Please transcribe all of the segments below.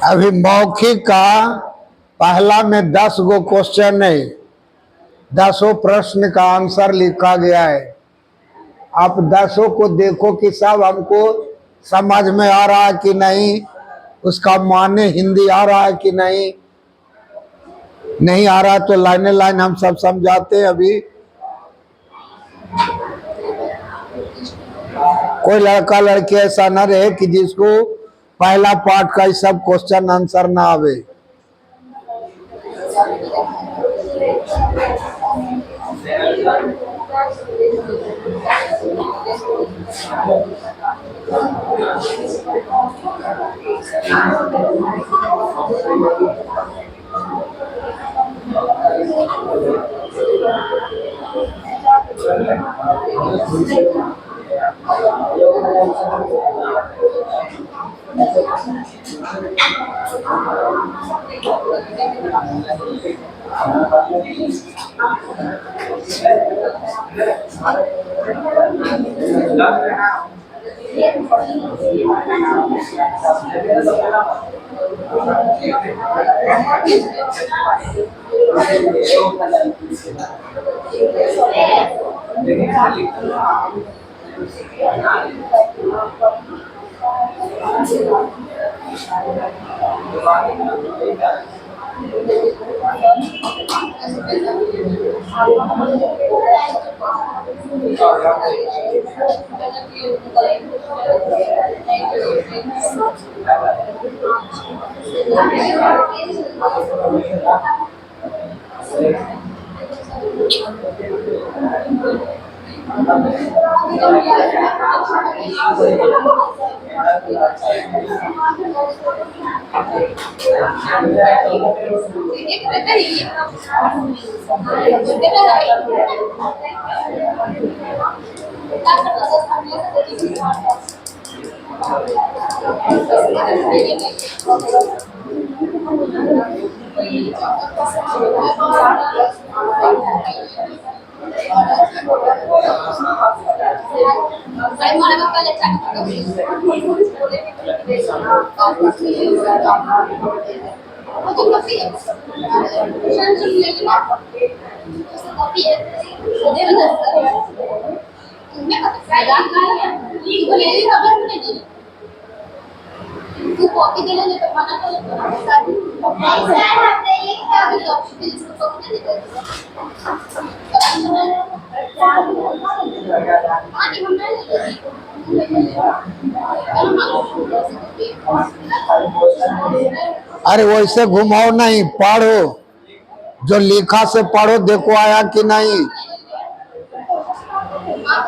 अभी मौखिक का पहला में 10 गो क्वेश्चन है, 10 प्रश्न का आंसर लिखा गया है। आप 10 को देखो कि सब हमको समझ में आ रहा है कि नहीं, उसका माने हिंदी आ रहा है कि नहीं। नहीं आ रहा तो लाइन लाइन हम सब समझाते हैं। अभी कोई लड़का लड़की ऐसा न रहे कि जिसको पहला पार्ट का सब क्वेश्चन आंसर ना आवे। अरे वैसे घुमाओ नहीं, पढ़ो, जो लिखा से पढ़ो, देखो आया कि नहीं।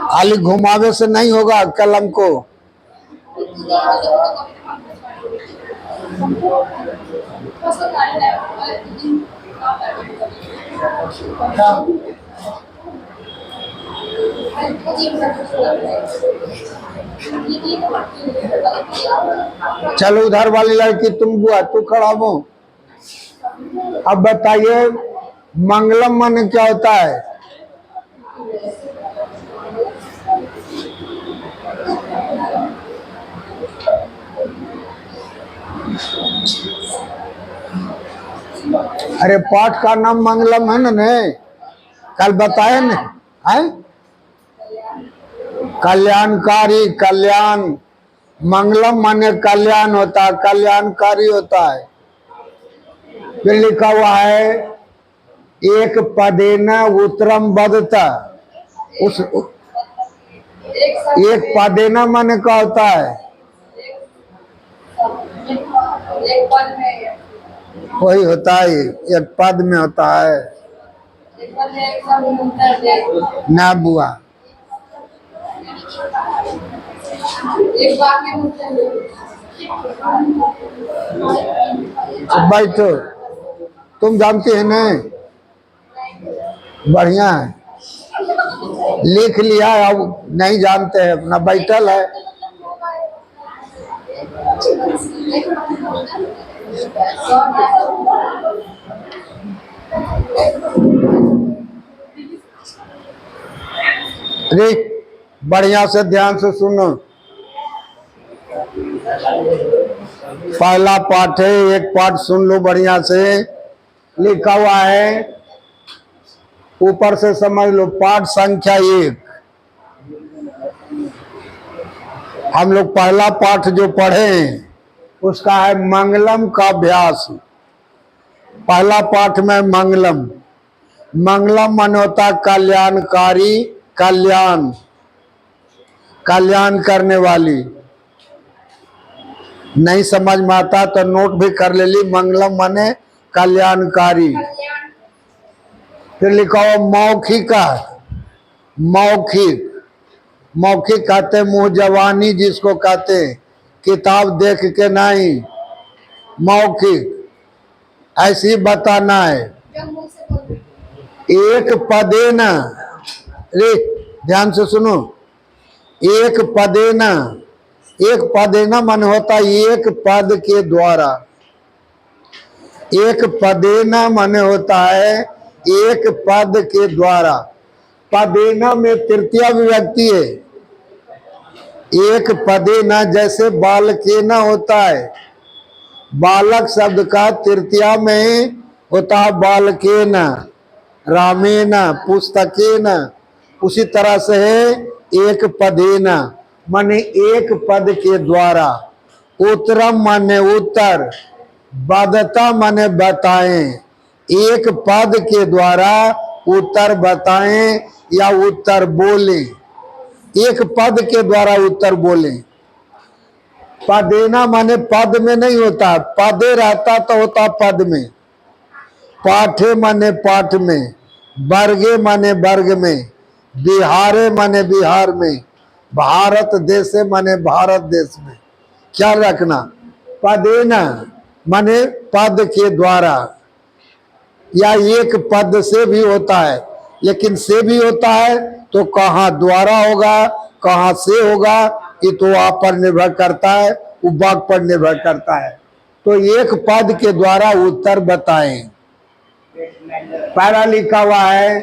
खाली घुमावे से नहीं होगा कलम को। चलो उधर वाली लड़की तुम बुआ तू खड़ा हो। अब बताइए मंगलम माने क्या होता है? अरे पाठ का नाम मंगलम है ना, कल बताए न है? कल्याणकारी, कल्याण, मंगलम माने कल्याण होता है, कल्याणकारी होता है। फिर लिखा हुआ है एक पदेन उत्तरम बदता। उस एक पदेन माने क्या होता है? वही होता है, एक पद में होता है ना बुआ। बैठो, तुम जानते हैं ना, बढ़िया है, लिख लिया। अब नहीं जानते हैं अपना बैठल है। अरे बढ़िया से ध्यान से सुनो। पहला पाठ है, एक पाठ सुन लो बढ़िया से। लिखा हुआ है, ऊपर से समझ लो, पाठ संख्या 1। हम लोग पहला पाठ जो पढ़े उसका है मंगलम का अभ्यास। पहला पाठ में मंगलम, मंगलम मन होता कल्याणकारी, कल्याण, कल्याण करने वाली। नहीं समझ में आता तो नोट भी कर ले ली, मंगलम माने कल्याणकारी। फिर लिखा हो मौखिका, मौखिक, मौखिक कहते मुंह जवानी जिसको कहते, किताब देख के नहीं, मौखिक ऐसी बताना है। एक पदे न, रे ध्यान से सुनो, एक पदे न, एक पदे न मन होता एक पद के द्वारा, एक पदे न मन होता है एक पद के द्वारा। पदेना में तृतीया विभक्ति है। एक पदेना जैसे बालकेना होता है, बालक शब्द का तृतीया में होता है बालकेना, रामेना, पुस्तकेना। उसी तरह से है एक पदेना माने एक पद के द्वारा। उत्तरम माने उत्तर, बदता माने बताएं, एक पद के द्वारा उत्तर बताएं या उत्तर बोलें, एक पद के द्वारा उत्तर बोलें। पदेना माने पद में नहीं होता, पदे रहता तो होता पद में। पाठे माने पाठ में, वर्गे माने वर्ग में, बिहारे माने बिहार में, भारत देशे माने भारत देश में। ख्याल रखना, पदेना माने पद के द्वारा, या एक पद से भी होता है, लेकिन से भी होता है तो कहाँ द्वारा होगा कहाँ से होगा ये तो आप पर निर्भर करता है, उपवाक पर निर्भर करता है। तो एक पद के द्वारा उत्तर बताएं। पहला लिखा हुआ है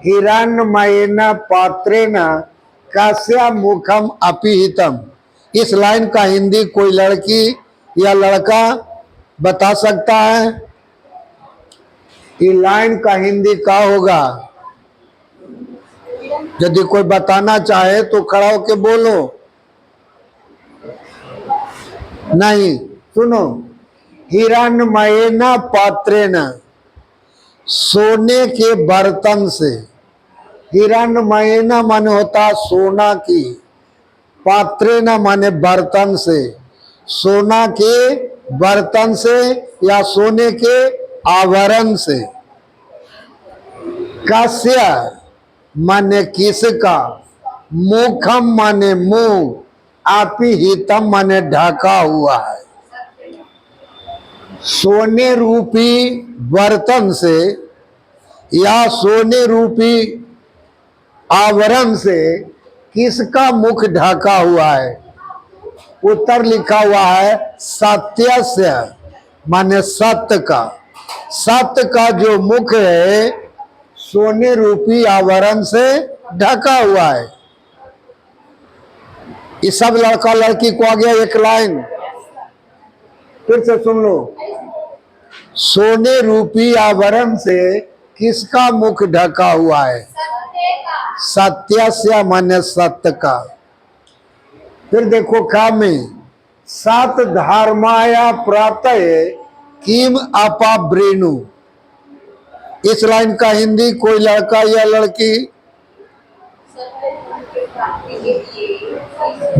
हिरण्मयेन पात्रेण कस्य मुखम अपिहितम। इस लाइन का हिंदी कोई लड़की या लड़का बता सकता है? ये लाइन का हिंदी क्या होगा? यदि कोई बताना चाहे तो खड़ा होके बोलो। नहीं, सुनो, हिरण्मयेन पात्रेण, सोने के बर्तन से। हिरण्मयेन माने होता सोना की, पात्रेण माने बर्तन से, सोना के बर्तन से या सोने के आवरण से। कस्य माने किसका, मुखम माने मुंह, अपिहितम माने ढका हुआ है। सोने रूपी बर्तन से या सोने रूपी आवरण से किसका मुख ढका हुआ है? उत्तर लिखा हुआ है सत्यस्य माने सत्य का। सत्य का जो मुख है सोने रूपी आवरण से ढका हुआ है। ये सब लड़का लड़की को आ गया एक लाइन, फिर से सुन लो। सोने रूपी आवरण से किसका मुख ढका हुआ है? सत्यस्य माने सत्य का। फिर देखो का में सात धर्माया प्रातः किम अपाब्रेणु। इस लाइन का हिंदी कोई लड़का या लड़की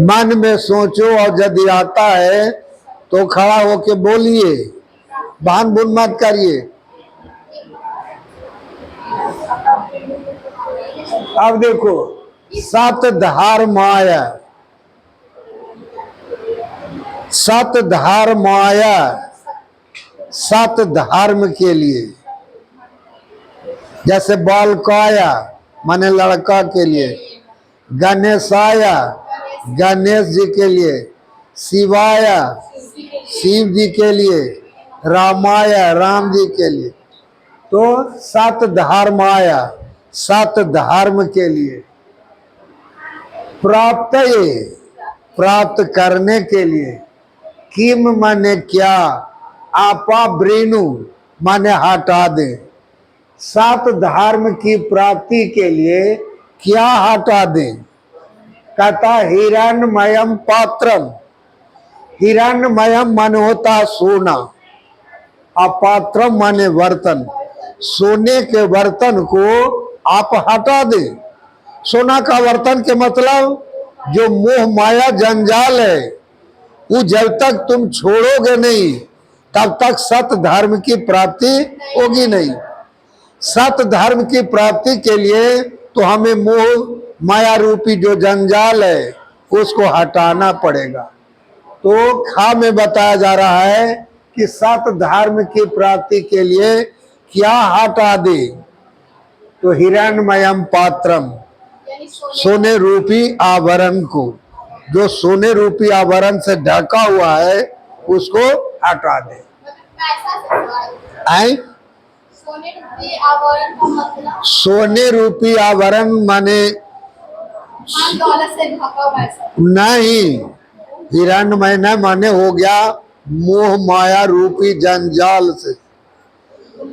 मन में सोचो और यदि आता है तो खड़ा होके बोलिए, बहन बुन मत करिए। अब देखो सत धर्माया, सत धर्माया, सत धर्म के लिए। जैसे बालकाया माने लड़का के लिए, गणेशाया गणेश जी के लिए, शिवाया शिव जी के लिए, रामाया राम जी के लिए। तो सत धर्माया सत धर्म के लिए। प्राप्त प्राप्त करने के लिए, किम माने क्या, आपा ब्रेनु माने हटा दे। सात धर्म की प्राप्ति के लिए क्या हटा दे? कहता हिरण्मयम पात्रम। हिरण्मयम माने होता है सोना, अपात्रम माने बर्तन। सोने के बर्तन को आप हटा दे। सोना का बर्तन के मतलब जो मोह माया जंजाल है, वो जब तक तुम छोड़ोगे नहीं तब तक सत धर्म की प्राप्ति होगी नहीं। सत धर्म की प्राप्ति के लिए तो हमें मोह माया रूपी जो जंजाल है उसको हटाना पड़ेगा। तो खा में बताया जा रहा है कि सत धर्म की प्राप्ति के लिए क्या हटा दे? तो हिरण्मयम पात्रम, सोने रूपी आवरण को, जो सोने रूपी आवरण से ढका हुआ है उसको हटा दे। आई सोने रूपी आवरण माने नहीं, हिरण्मय न माने हो गया मोह माया रूपी जंजाल से।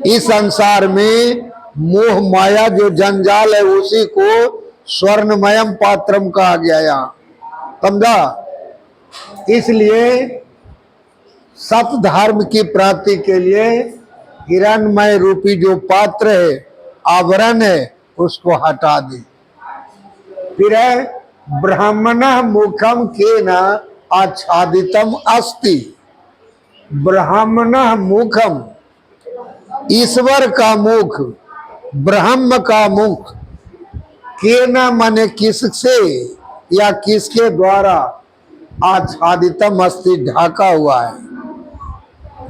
इस संसार में मोह माया जो जंजाल है उसी को स्वर्णमयम पात्रम कहा गया यहाँ, समझा? इसलिए सत धर्म की प्राप्ति के लिए हिरण्मय रूपी जो पात्र है, आवरण है, उसको हटा दे। फिर है ब्राह्मण मुखम के न आच्छादितम अस्ति। ब्राह्मण मुखम, ईश्वर का मुख, ब्रह्म का मुख, के न माने किससे या किसके द्वारा, आच्छादितम अस्ति ढका हुआ है।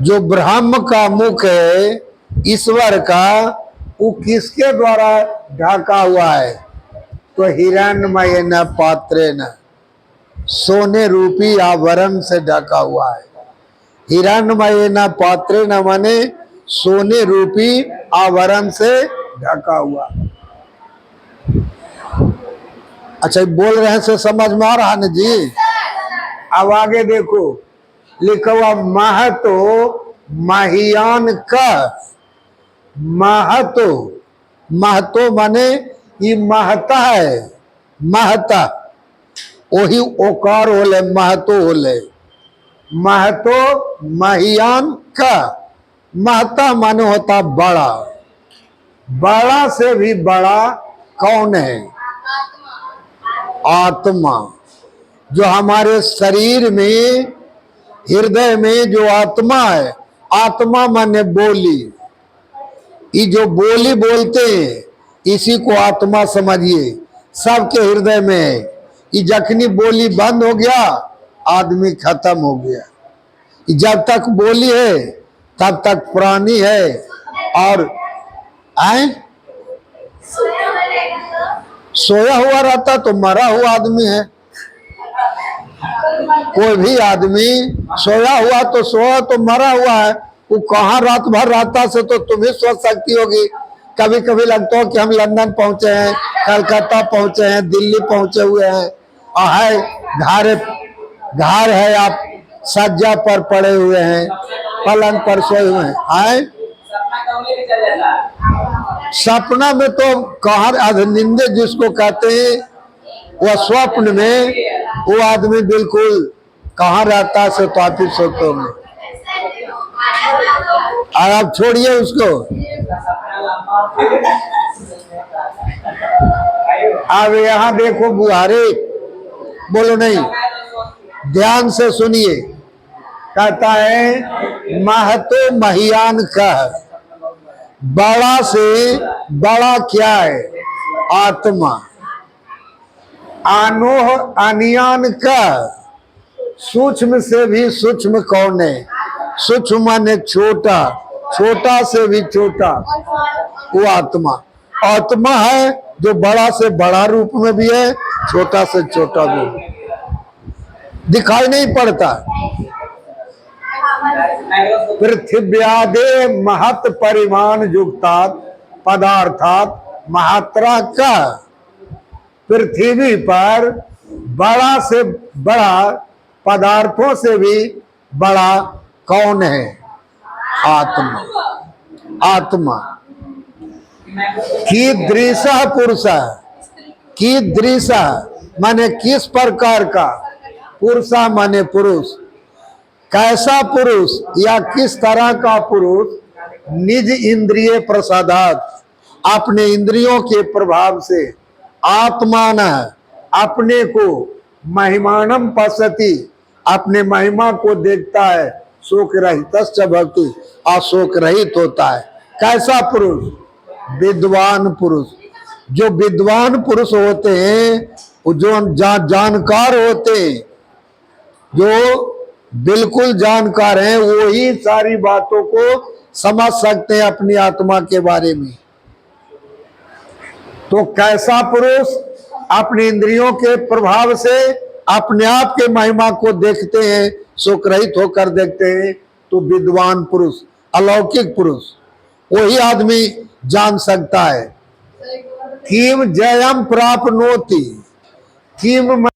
जो ब्रह्म का मुख है ईश्वर का, वो किसके द्वारा ढका हुआ है? तो हिरण्मय न पात्रे न, सोने रूपी आवरण से ढका हुआ है। हिरण्मय न पात्रे न माने सोने रूपी आवरण से ढका हुआ। अच्छा, बोल रहे हैं से समझ में आ रहा है जी? अब आगे देखो, लिखा हुआ महतो महियान का। महतो, महतो माने ये महता है, महता वही ओकार होले, महतो होले। महतो महियान का, महता माने होता बड़ा। बड़ा से भी बड़ा कौन है? आत्मा। जो हमारे शरीर में, हृदय में जो आत्मा है, आत्मा माने बोली। ये जो बोली बोलते हैं इसी को आत्मा समझिए, सबके हृदय में है। ये जखनी बोली बंद हो गया आदमी खत्म हो गया। जब तक बोली है तब तक प्राणी है। और आए सोया हुआ रहता तो मरा हुआ आदमी है। कोई भी आदमी सोया हुआ तो सोया तो मरा हुआ है। वो कहाँ रात भर रहता से तो तुम ही सोच सकती होगी। कभी कभी लगता हो कि हम लंदन पहुंचे हैं, कलकत्ता पहुंचे हैं, दिल्ली पहुंचे हुए हैं, और है घर है, आप सज्जा पर पड़े हुए हैं, पलंग पर सोए हुए हैं। आए सपना में तो कहाँ, अधनिंदे जिसको कहते हैं, वह स्वप्न में वो आदमी बिल्कुल कहाँ रहता से तो आप ही सोते होंगे। और आप छोड़िए उसको। अब यहाँ देखो बुहारे, बोलो नहीं, ध्यान से सुनिए। कहता है महतो महियान का, बड़ा से बड़ा क्या है? आत्मा। आनोह अनियान का, सूक्ष्म से भी सूक्ष्म कौन है? सूक्ष्म माने छोटा, छोटा से भी छोटा, वो आत्मा। आत्मा है जो बड़ा से बड़ा रूप में भी है, छोटा से छोटा भी, दिखाई नहीं पड़ता। पृथ्व्यादे महत परिमाण युक्तात् पदार्थात मात्रा का। पृथ्वी पर बड़ा से बड़ा, पदार्थों से भी बड़ा कौन है? आत्मा। आत्मा। कीदृश पुरुष, कीदृश माने किस प्रकार का, पुरुषा माने पुरुष, कैसा पुरुष या किस तरह का पुरुष, निज इंद्रिय प्रसादात अपने इंद्रियों के प्रभाव से, आत्मान अपने को, महिमानम पश्यति अपने महिमा को देखता है, शोक रहित भक्ति अशोक रहित होता है। कैसा पुरुष? विद्वान पुरुष। जो विद्वान पुरुष होते हैं, जो जानकार होते हैं, जो बिल्कुल जानकार हैं, वो ही सारी बातों को समझ सकते हैं अपनी आत्मा के बारे में। तो कैसा पुरुष? अपने इंद्रियों के प्रभाव से अपने आप के महिमा को देखते हैं, शोक रहित होकर देखते हैं, तो विद्वान पुरुष, अलौकिक पुरुष, वही आदमी जान सकता है। किम जयम प्राप्नोति, किम